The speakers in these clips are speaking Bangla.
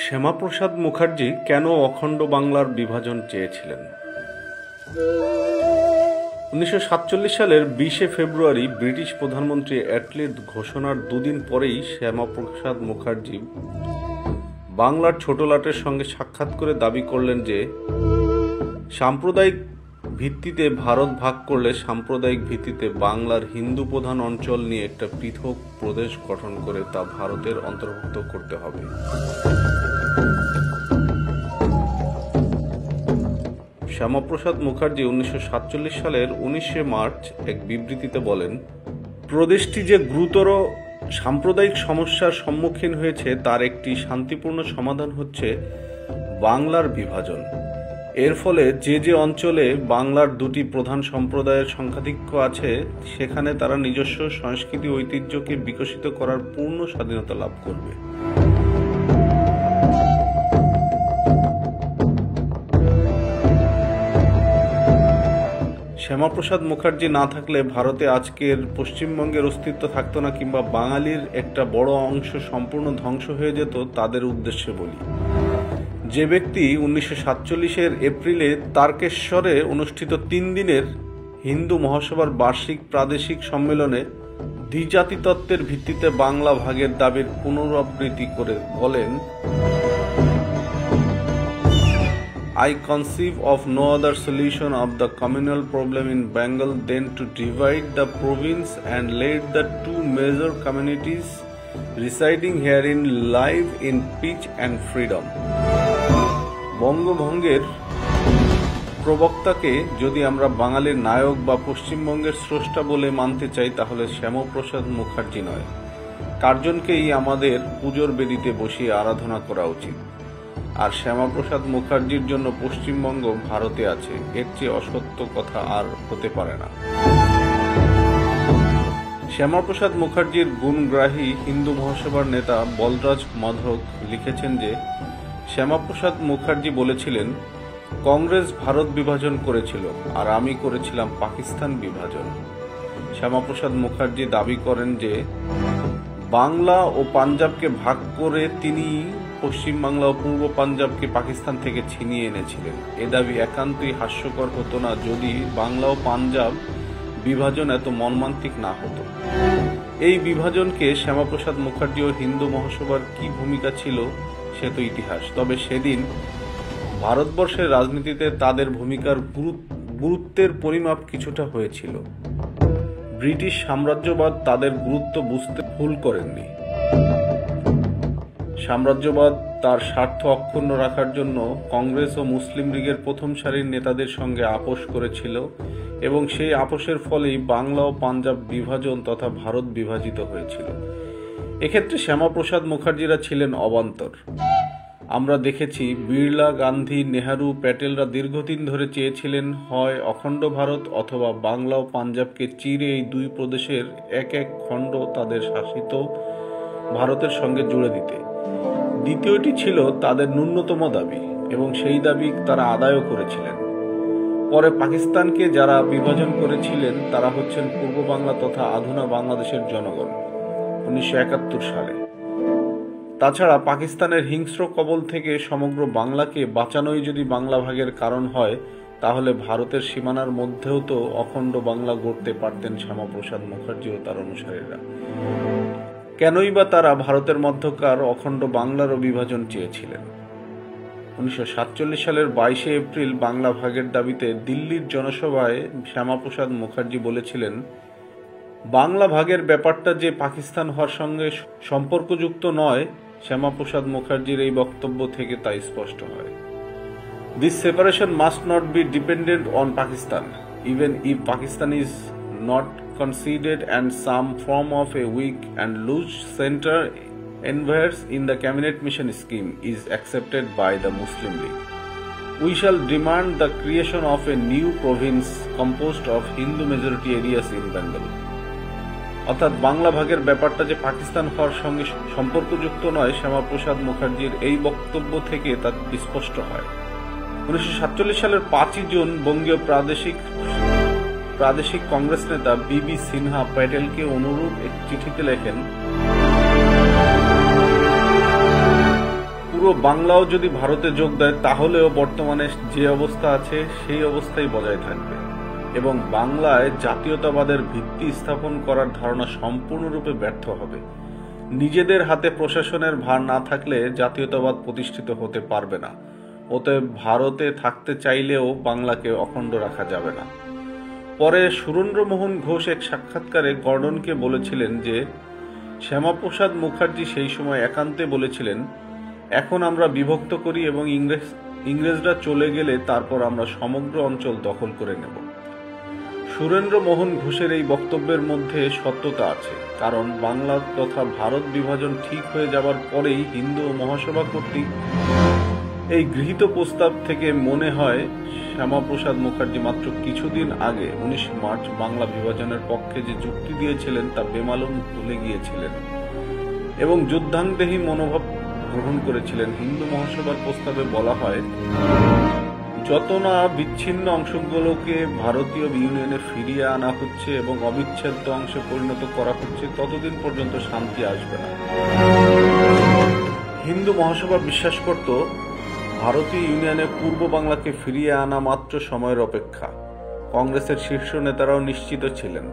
শ্যামাপ্রসাদ মুখার্জি কেন অখণ্ড বাংলার বিভাজন চেয়েছিলেন? 1947 সালের 20 ফেব্রুয়ারি ব্রিটিশ প্রধানমন্ত্রী অ্যাটলির ঘোষণার দুদিন পরেই শ্যামাপ্রসাদ মুখার্জি বাংলার ছোটলাটের সঙ্গে সাক্ষাৎ করে দাবি করলেন যে সাম্প্রদায়িক ভিত্তিতে ভারত ভাগ করলে সাম্প্রদায়িক ভিত্তিতে বাংলার হিন্দু প্রধান অঞ্চল নিয়ে একটা পৃথক প্রদেশ গঠন করে তা ভারতের অন্তর্ভুক্ত করতে হবে। শ্যামাপ্রসাদ মুখার্জি 1947 সালের 19 মার্চ এক বিবৃতিতে বলেন, প্রদেশটি যে গুরুতর সাম্প্রদায়িক সমস্যার সম্মুখীন হয়েছে তার একটি শান্তিপূর্ণ সমাধান হচ্ছে বাংলার বিভাজন। এর ফলে যে যে অঞ্চলে বাংলার দুটি প্রধান সম্প্রদায়ের সংখ্যাধিক্য আছে সেখানে তারা নিজস্ব সংস্কৃতি ঐতিহ্যকে বিকশিত করার পূর্ণ স্বাধীনতা লাভ করবে। শ্যামাপ্রসাদ মুখার্জি না থাকলে ভারতে আজকের পশ্চিমবঙ্গের অস্তিত্ব থাকতো না, কিংবা বাঙালির একটা বড় অংশ সম্পূর্ণ ধ্বংস হয়ে যেত। তাদের উদ্দেশ্যে বলি, যে ব্যক্তি 1947 এপ্রিলে তারকেশ্বরে অনুষ্ঠিত 3 দিনের হিন্দু মহাসভার বার্ষিক প্রাদেশিক সম্মেলনে দ্বিজাতি তত্ত্বের ভিত্তিতে বাংলা ভাগের দাবির পুনরাবৃত্তি করে বলেন, I conceive of no other solution of the communal problem in Bengal than to divide the province and let the two major communities residing herein live in peace and freedom. বঙ্গভঙ্গের প্রবক্তাকে যদি আমরা বাঙালির নায়ক বা পশ্চিমবঙ্গের স্রষ্টা বলে মানতে চাই তাহলে শ্যামাপ্রসাদ মুখার্জি নয়, কার্জনকেই আমাদের পুজোর বেদিতে বসিয়ে আরাধনা করা উচিত। আর শ্যামাপ্রসাদ মুখার্জির জন্য পশ্চিমবঙ্গ ভারতে আছে, এর চেয়ে অসত্য কথা আর হতে পারে না। শ্যামাপ্রসাদ মুখার্জির গুণগ্রাহী হিন্দু মহাসভার নেতা বলরাজ মাধক লিখেছেন যে শ্যামাপ্রসাদ মুখার্জি বলেছিলেন, কংগ্রেস ভারত বিভাজন করেছিল আর আমি করেছিলাম পাকিস্তান বিভাজন। শ্যামাপ্রসাদ মুখার্জি দাবি করেন যে বাংলা ও পাঞ্জাবকে ভাগ করে তিনি পশ্চিমবাংলা ও পূর্ব পাঞ্জাবকে পাকিস্তান থেকে ছিনিয়ে এনেছিলেন। এ দাবি একান্তই হাস্যকর হতো না যদি বাংলা ও পাঞ্জাব বিভাজন এত মর্মান্তিক না হতো। এই বিভাজনকে শ্যামাপ্রসাদ মুখার্জি ও হিন্দু মহাসভার কি ভূমিকা ছিল সে তো ইতিহাস। তবে সেদিন ভারতবর্ষের রাজনীতিতে তাদের ভূমিকার গুরুত্বের পরিমাপ কিছুটা হয়েছিল। ব্রিটিশ সাম্রাজ্যবাদ তাদের গুরুত্ব বুঝতে ভুল করেননি। সাম্রাজ্যবাদ তার স্বার্থ অক্ষুণ্ণ রাখার জন্য কংগ্রেস ও মুসলিম লীগের প্রথম সারির নেতাদের সঙ্গে আপোষ করেছিল এবং সেই আপোষের ফলেই বাংলা ও পাঞ্জাব বিভাজন তথা ভারত বিভাজিত হয়েছিল। এক্ষেত্রে শ্যামাপ্রসাদ মুখার্জিরা ছিলেন অবান্তর। আমরা দেখেছি বিড়লা, গান্ধী, নেহারু, প্যাটেলরা দীর্ঘদিন ধরে চেয়েছিলেন হয় অখণ্ড ভারত অথবা বাংলা ও পাঞ্জাবকে চিরে এই দুই প্রদেশের এক এক খণ্ড তাদের শাসিত ভারতের সঙ্গে জুড়ে দিতে। দ্বিতীয়টি ছিল তাদের ন্যূনতম দাবি এবং সেই দাবি তারা আদায়ও করেছিলেন। পরে পাকিস্তানকে যারা বিভাজন করেছিলেন তারা হচ্ছেন পূর্ব বাংলা তথা আধুনা বাংলাদেশের জনগণ 1971 সালে। তাছাড়া পাকিস্তানের হিংস্র কবল থেকে সমগ্র বাংলাকে বাঁচানোই যদি বাংলা ভাগের কারণ হয় তাহলে ভারতের সীমানার মধ্যেও তো অখণ্ড বাংলা গড়তে পারতেন শ্যামাপ্রসাদ মুখার্জি ও তার অনুসারীরা। কেনই বা তারা ভারতের মধ্যকার অখণ্ড বাংলারও বিভাজন চেয়েছিলেন? 1947 সালের 22 এপ্রিল বাংলা ভাগের দাবিতে দিল্লির জনসভায় শ্যামাপ্রসাদ মুখার্জি বলেছিলেন, বাংলা ভাগের ব্যাপারটা যে পাকিস্তান হওয়ার সঙ্গে সম্পর্কযুক্ত নয়, শ্যামাপ্রসাদ মুখার্জির এই বক্তব্য থেকে তা স্পষ্ট হয়। This separation must not be dependent on Pakistan, even if Pakistan is not conceded and some form of a weak and loose center endeavors in the cabinet mission scheme is accepted by the Muslim League. We shall demand the creation of a new province composed of Hindu majority areas in Bengal. অর্থাৎ বাংলা ভাগের ব্যাপারটা যে পাকিস্তান হওয়ার সঙ্গে সম্পর্কযুক্ত নয়, শ্যামাপ্রসাদ মুখার্জির এই বক্তব্য থেকে তা স্পষ্ট হয়। 1947 সালের 5 জুন বঙ্গীয় প্রাদেশিক কংগ্রেস নেতা বিবি সিনহা প্যাটেলকে অনুরূপ এক চিঠিতে লেখেন, পুরো বাংলাও যদি ভারতে যোগ দেয় তাহলেও বর্তমানে যে অবস্থা আছে সেই অবস্থাই বজায় থাকবে এবং বাংলায় জাতীয়তাবাদের ভিত্তি স্থাপন করার ধারণা সম্পূর্ণরূপে ব্যর্থ হবে। নিজেদের হাতে প্রশাসনের ভার না থাকলে জাতীয়তাবাদ প্রতিষ্ঠিত হতে পারবে না। অতএব ভারতে থাকতে চাইলেও বাংলাকে অখণ্ড রাখা যাবে না। পরে সুরেন্দ্রমোহন ঘোষ এক সাক্ষাৎকারে গর্ডনকে বলেছিলেন যে শ্যামাপ্রসাদ মুখার্জি সেই সময় একান্তে বলেছিলেন, এখন আমরা বিভক্ত করি এবং ইংরেজরা চলে গেলে তারপর আমরা সমগ্র অঞ্চল দখল করে নেব। সুরেন্দ্রমোহন ঘোষের এই বক্তব্যের মধ্যে সত্যতা আছে, কারণ বাংলা তথা ভারত বিভাজন ঠিক হয়ে যাবার পরেই হিন্দু মহাসভা কর্তৃক এই গৃহীত প্রস্তাব থেকে মনে হয় শ্যামাপ্রসাদ মুখার্জি মাত্র কিছুদিন আগে 19 মার্চ বাংলা বিভাজনের পক্ষে যে যুক্তি দিয়েছিলেন তা বেমালুম ভুলে গিয়েছিলেন এবং যুদ্ধাংদেহী মনোভাব গ্রহণ করেছিলেন। হিন্দু মহাসভার প্রস্তাবে বলা হয়, যত না বিচ্ছিন্ন অংশগুলোকে ভারতীয় ইউনিয়নে ফিরিয়ে আনা হচ্ছে এবং অবিচ্ছেদ্য অংশে পরিণত করা হচ্ছে ততদিন পর্যন্ত শান্তি আসবে না। হিন্দু মহাসভা বিশ্বাস করত ভারতীয় ইউনিয়নে পূর্ব বাংলাকে ফিরিয়ে আনা মাত্র সময়ের অপেক্ষা। কংগ্রেসের শীর্ষ নেতারাও নিশ্চিত ছিলেন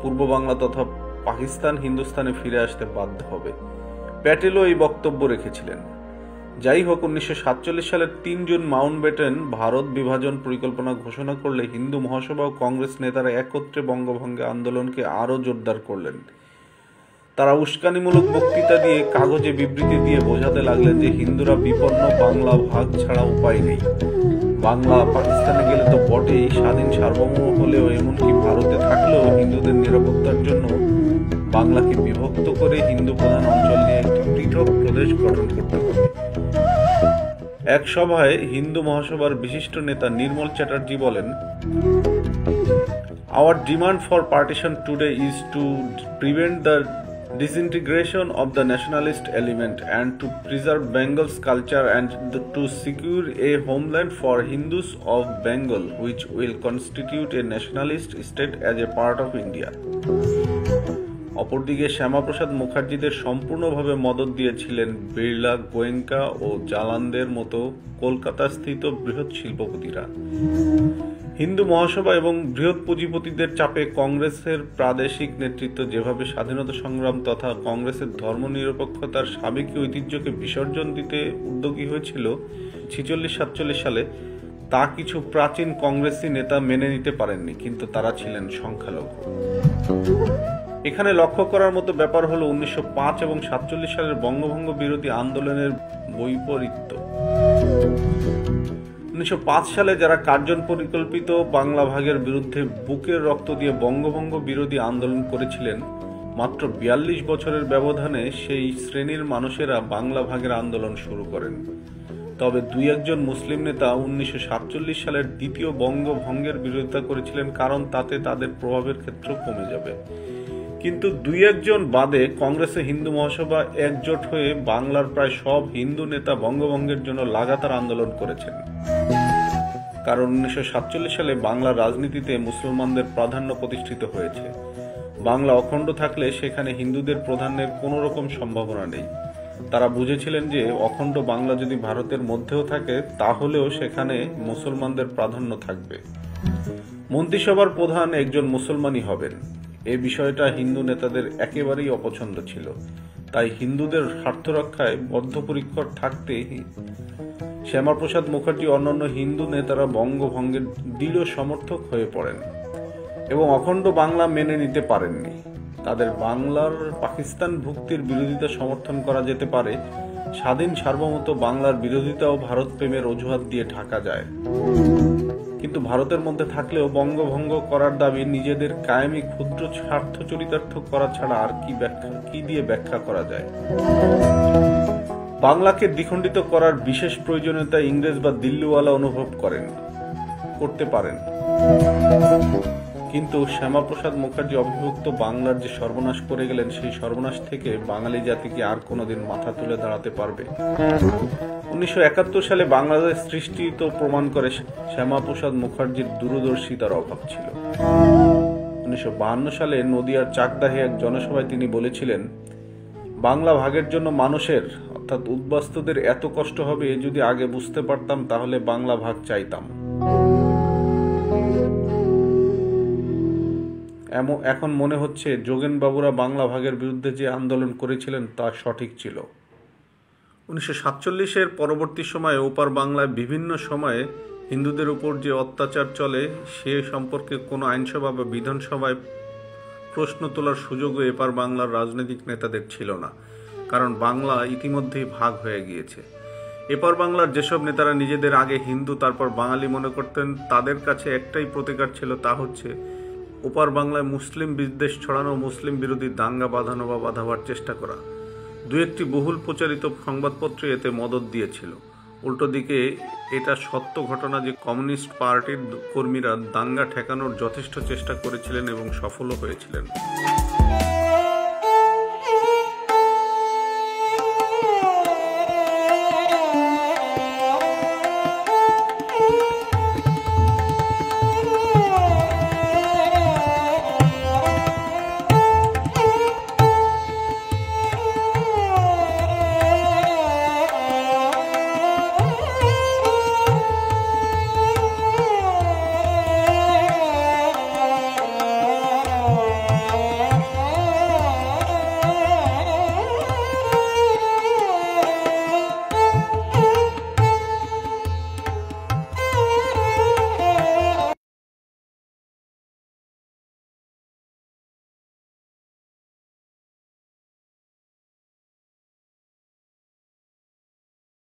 পূর্ব বাংলা তথা পাকিস্তান হিন্দুস্তানে ফিরে আসতে বাধ্য হবে। প্যাটেলও এই বক্তব্য রেখেছিলেন। যাই হোক, 1947 সালের 3 জুন মাউন্টব্যাটেন ভারত বিভাজন পরিকল্পনা ঘোষণা করলে হিন্দু মহাসভা ও কংগ্রেস নেতারা একত্রে বঙ্গভঙ্গে আন্দোলনকে আরও জোরদার করলেন। তারা উস্কানিমূলক বক্তৃতা দিয়ে, কাগজে বিবৃতি দিয়ে বোঝাতে লাগলেন যে হিন্দুরা বিপন্ন, বাংলা ভাগ ছাড়া উপায় নেই। বাংলা পাকিস্তানে গেলে তো বটেই, স্বাধীন সার্বভৌম হলেও এমনকি ভারতে থাকলেও হিন্দুদের নিরাপত্তার জন্য বাংলাকে বিভক্ত করে হিন্দু প্রধান অঞ্চল নিয়ে একটি পৃথক প্রদেশ গঠন করতে হবে। এক সভায় হিন্দু মহাসভার বিশিষ্ট নেতা নির্মল চ্যাটার্জি বলেন, Our demand for partition today is to prevent the disintegration of the nationalist element and to preserve Bengal's culture and to secure a homeland for Hindus of Bengal which will constitute a nationalist state as a part of India. অপরদিকে শ্যামাপ্রসাদ মুখার্জিদের সম্পূর্ণভাবে মদত দিয়েছিলেন বিড়লা, গোয়েঙ্কা ও জালানদের মতো কলকাতাস্থিত বৃহৎ শিল্পপতিরা। হিন্দু মহাসভা এবং বৃহৎ পুঁজিপতিদের চাপে কংগ্রেসের প্রাদেশিক নেতৃত্ব যেভাবে স্বাধীনতা সংগ্রাম তথা কংগ্রেসের ধর্মনিরপেক্ষতার সাবেকি ঐতিহ্যকে বিসর্জন দিতে উদ্যোগী হয়েছিল 46-47 সালে, তা কিছু প্রাচীন কংগ্রেসি নেতা মেনে নিতে পারেননি, কিন্তু তারা ছিলেন সংখ্যালঘু। এখানে লক্ষ্য করার মতো ব্যাপার হলো 1905 এবং 47 সালের বঙ্গভঙ্গ বিরোধী আন্দোলনের বৈপরীত্য। 1905 সালে যারা কার্জন পরিকল্পিত বাংলা ভাগের বিরুদ্ধে বুকের রক্ত দিয়ে বঙ্গভঙ্গ বিরোধী আন্দোলন করেছিলেন, মাত্র 42 বছরের ব্যবধানে সেই শ্রেণীর মানুষেরা বাংলা ভাগের আন্দোলন শুরু করেন। তবে 2-1 মুসলিম নেতা 1947 সালের দ্বিতীয় বঙ্গভঙ্গের বিরোধিতা করেছিলেন, কারণ তাতে তাদের প্রভাবের ক্ষেত্র কমে যাবে। কিন্তু 2-1 বাদে কংগ্রেসে হিন্দু মহাসভা একজোট হয়ে বাংলার প্রায় সব হিন্দু নেতা বঙ্গভঙ্গের জন্য লাগাতার আন্দোলন করেছেন। কারণ 1947 সালে বাংলার রাজনীতিতে মুসলমানদের প্রাধান্য প্রতিষ্ঠিত হয়েছে। বাংলা অখণ্ড থাকলে সেখানে হিন্দুদের প্রাধান্যের কোনো রকম সম্ভাবনা নেই। তারা বুঝেছিলেন যে অখণ্ড বাংলা যদি ভারতের মধ্যেও থাকে তাহলেও সেখানে মুসলমানদের প্রাধান্য থাকবে। মন্ত্রিসভার প্রধান একজন মুসলমানই হবেন। এ বিষয়টা হিন্দু নেতাদের একেবারেই অপছন্দ ছিল। তাই হিন্দুদের স্বার্থ রক্ষায় বদ্ধপরিকর থাকতে শ্যামাপ্রসাদ মুখার্জি অন্যান্য হিন্দু নেতারা বঙ্গভঙ্গের দৃঢ় সমর্থক হয়ে পড়েন এবং অখণ্ড বাংলা মেনে নিতে পারেননি। তাদের বাংলার পাকিস্তান ভুক্তির বিরোধিতা সমর্থন করা যেতে পারে, স্বাধীন সার্বভৌমত্ব বাংলার বিরোধিতা ও ভারত প্রেমের অজুহাত দিয়ে ঢাকা যায়, কিন্তু ভারতের মধ্যে থাকলেও বঙ্গভঙ্গ করার দাবি নিজেদের কায়েমি ক্ষুদ্র স্বার্থ চরিতার্থ করা ছাড়া আর কি দিয়ে ব্যাখ্যা করা যায়। বাংলাকে দ্বিখণ্ডিত করার বিশেষ প্রয়োজনীয়তা ইংরেজ বা দিল্লিওয়ালা অনুভব করতে পারেন, কিন্তু শ্যামাপ্রসাদ মুখার্জি অবিভক্ত বাংলার যে সর্বনাশ করে গেলেন, সেই সর্বনাশ থেকে বাঙালি জাতি কি আর কোনোদিন মাথা তুলে দাঁড়াতে পারবে? 1971 সালে বাংলাদেশ সৃষ্টি তো প্রমাণ করে শ্যামাপ্রসাদ মুখার্জির দূরদর্শিতার অভাব ছিল। 1952 সালে নদিয়ার চাকদাহে এক জনসভায় তিনি বলেছিলেন, বাংলা ভাগের জন্য মানুষের অর্থাৎ উদ্বাস্তুদের এত কষ্ট হবে যদি আগে বুঝতে পারতাম তাহলে বাংলা ভাগ চাইতাম। এখন মনে হচ্ছে যোগেনবাবুরা বাংলা ভাগের বিরুদ্ধে যে আন্দোলন করেছিলেন তা সঠিক ছিল। 1947-এর পরবর্তী সময়ে ওপার বাংলায় বিভিন্ন সময়ে হিন্দুদের উপর যে অত্যাচার চলে সে সম্পর্কে কোনো আইনসভা বা বিধানসভায় প্রশ্ন তোলার সুযোগও এপার বাংলার রাজনৈতিক নেতাদের ছিল না, কারণ বাংলা ইতিমধ্যেই ভাগ হয়ে গিয়েছে। এপার বাংলার যেসব নেতারা নিজেদের আগে হিন্দু তারপর বাঙালি মনে করতেন, তাদের কাছে একটাই প্রতিকার ছিল, তা হচ্ছে ওপার বাংলায় মুসলিম বিদ্বেষ ছড়ানো, মুসলিম বিরোধী দাঙ্গা বাঁধানো বা বাঁধাবার চেষ্টা করা। দু একটি বহুল প্রচারিত সংবাদপত্র এতে মদত দিয়েছিল। উল্টো দিকে এটা সত্য ঘটনা যে কমিউনিস্ট পার্টির কর্মীরা দাঙ্গা ঠেকানোর যথেষ্ট চেষ্টা করেছিলেন এবং সফলও হয়েছিলেন।